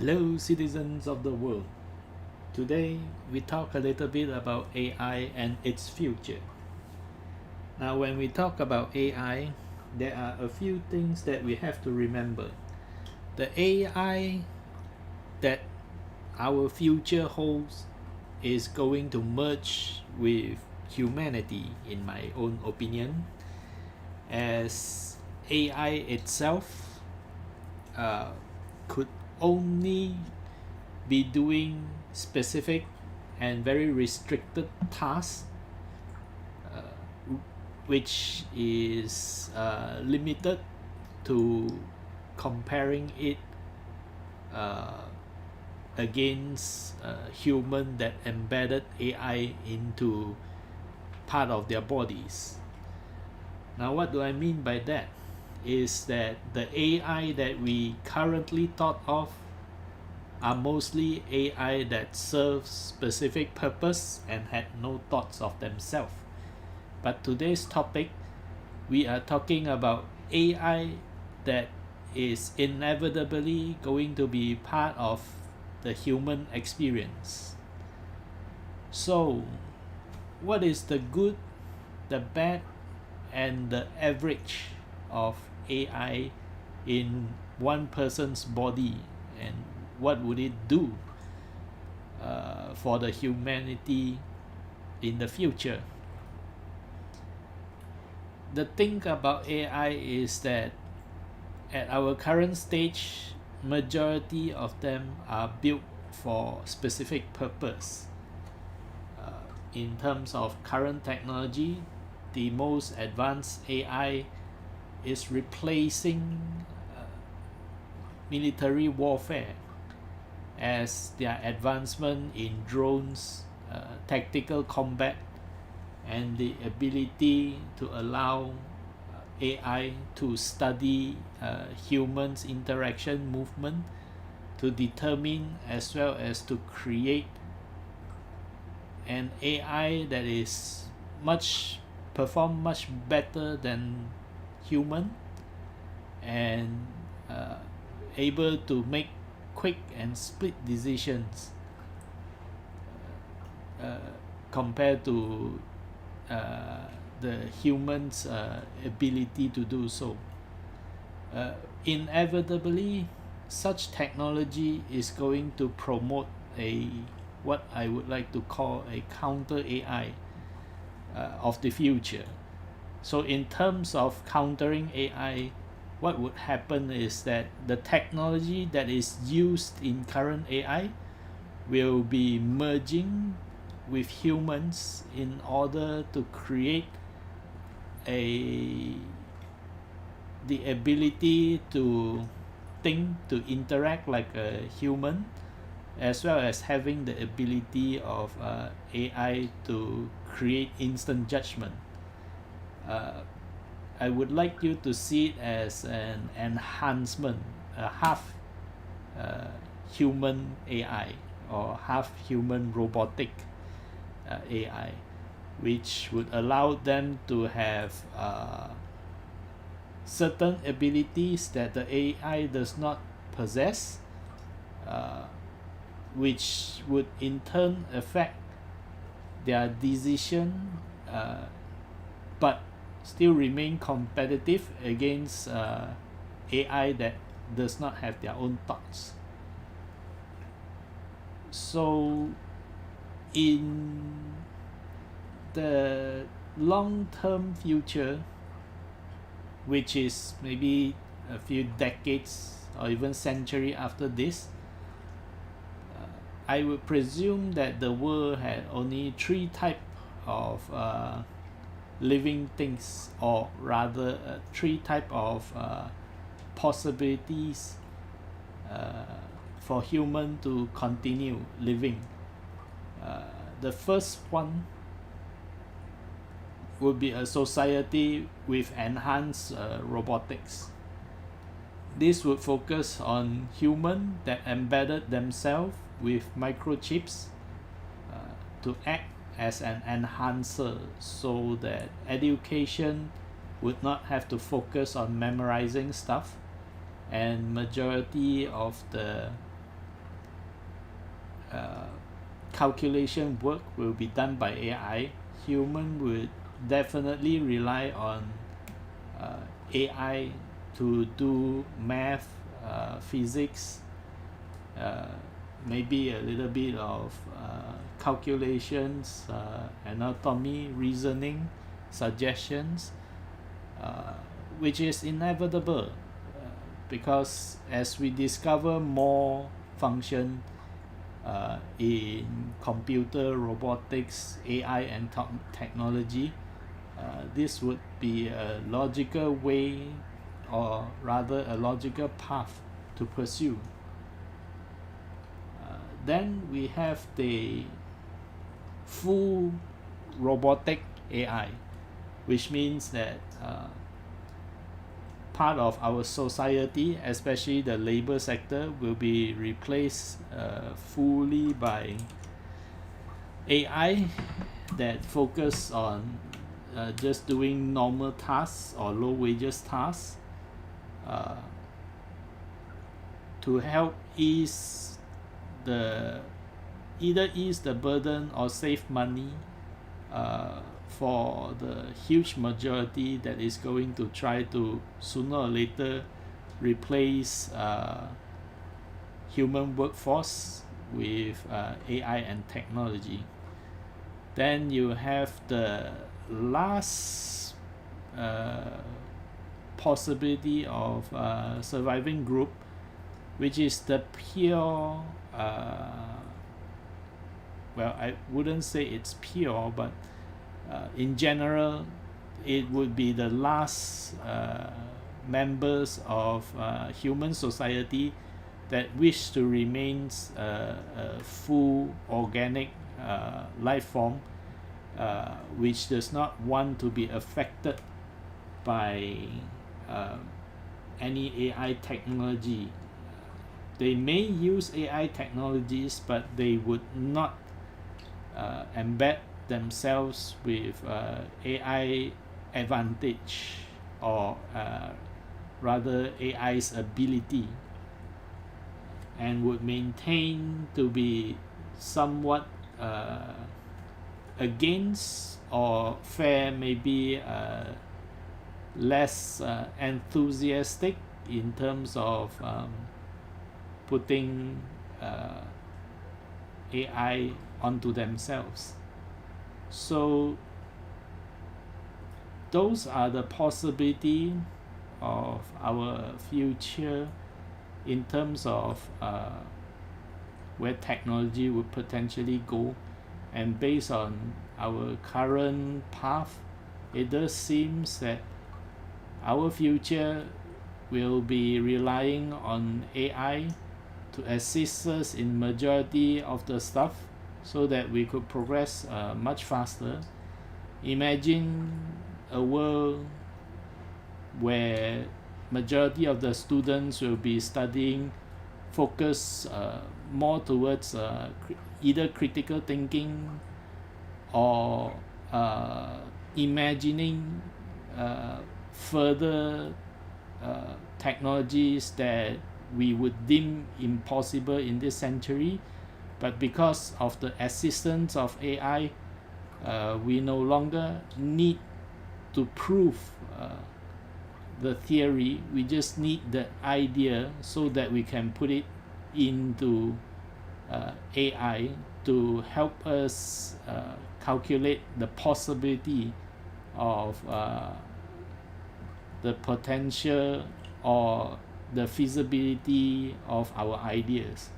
Hello, citizens of the world. Today, we talk a little bit about AI and its future. Now, when we talk about AI, there are a few things that we have to remember. The AI that our future holds is going to merge with humanity, in my own opinion, as AI itself could only be doing specific and very restricted tasks, which is limited to comparing it against human that embedded AI into part of their bodies. Now, what do I mean by that? Is that the AI that we currently thought of are mostly AI that serves specific purpose and had no thoughts of themselves. But today's topic, we are talking about AI that is inevitably going to be part of the human experience. So, what is the good, the bad, and the average of AI in one person's body, and what would it do for the humanity in the future? The thing about AI is that at our current stage, majority of them are built for specific purpose. In terms of current technology, the most advanced AI is replacing military warfare, as their advancement in drones, tactical combat, and the ability to allow AI to study humans' interaction movement to determine as well as to create an AI that is perform much better than human, and able to make quick and split decisions compared to the human's ability to do so. Inevitably, such technology is going to promote what I would like to call a counter AI of the future. So in terms of countering AI, what would happen is that the technology that is used in current AI will be merging with humans in order to create the ability to think, to interact like a human, as well as having the ability of AI to create instant judgment. I would like you to see it as an enhancement, a half human AI or half human robotic AI, which would allow them to have certain abilities that the AI does not possess, which would in turn affect their decision, but still remain competitive against AI that does not have their own thoughts. So in the long-term future, which is maybe a few decades or even century after this, I would presume that the world had only three types of living things, or rather three types of possibilities for human to continue living. The first one would be a society with enhanced robotics. This would focus on humans that embedded themselves with microchips to act as an enhancer, so that education would not have to focus on memorizing stuff, and majority of the calculation work will be done by AI. Human would definitely rely on AI to do math, physics, maybe a little bit of calculations, anatomy, reasoning, suggestions, which is inevitable because as we discover more function in computer, robotics, AI, and technology, this would be a logical way, or rather a logical path to pursue. Then we have the full robotic AI, which means that part of our society, especially the labor sector, will be replaced fully by AI that focus on just doing normal tasks or low wages tasks to help either ease the burden or save money for the huge majority that is going to try to sooner or later replace human workforce with AI and technology. Then you have the last possibility of surviving group, which is the pure well, I wouldn't say it's pure, but in general it would be the last members of human society that wish to remain a full organic life form, which does not want to be affected by any AI technology. They may use AI technologies, but they would not embed themselves with AI advantage, or rather AI's ability, and would maintain to be somewhat against, or fair, maybe less enthusiastic in terms of putting AI onto themselves. So those are the possibility of our future in terms of where technology would potentially go. And based on our current path, it does seem that our future will be relying on AI to assist us in majority of the stuff, so that we could progress much faster. Imagine a world where majority of the students will be studying focus more towards either critical thinking or imagining further technologies that we would deem impossible in this century, but because of the assistance of AI, we no longer need to prove the theory. We just need the idea so that we can put it into AI to help us calculate the possibility of the potential or the feasibility of our ideas.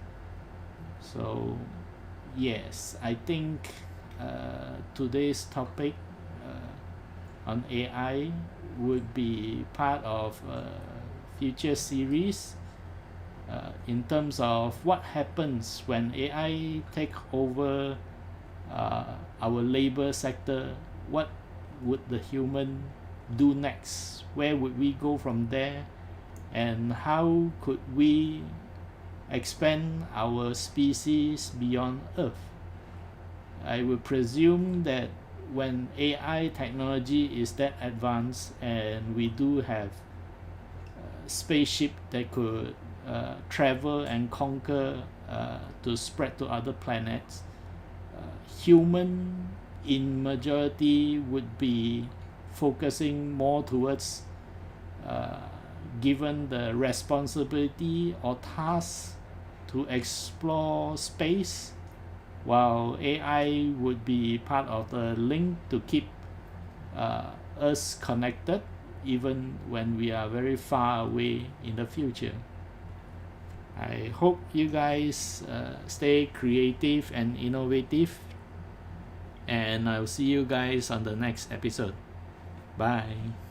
So yes, I think today's topic on AI would be part of a future series in terms of what happens when AI take over our labor sector. What would the human do next? Where would we go from there? And how could we expand our species beyond Earth? I would presume that when AI technology is that advanced and we do have spaceship that could travel and conquer to spread to other planets. Human in majority would be focusing more towards given the responsibility or task to explore space, while AI would be part of the link to keep us connected even when we are very far away in the future. I hope you guys stay creative and innovative, and I'll see you guys on the next episode. Bye.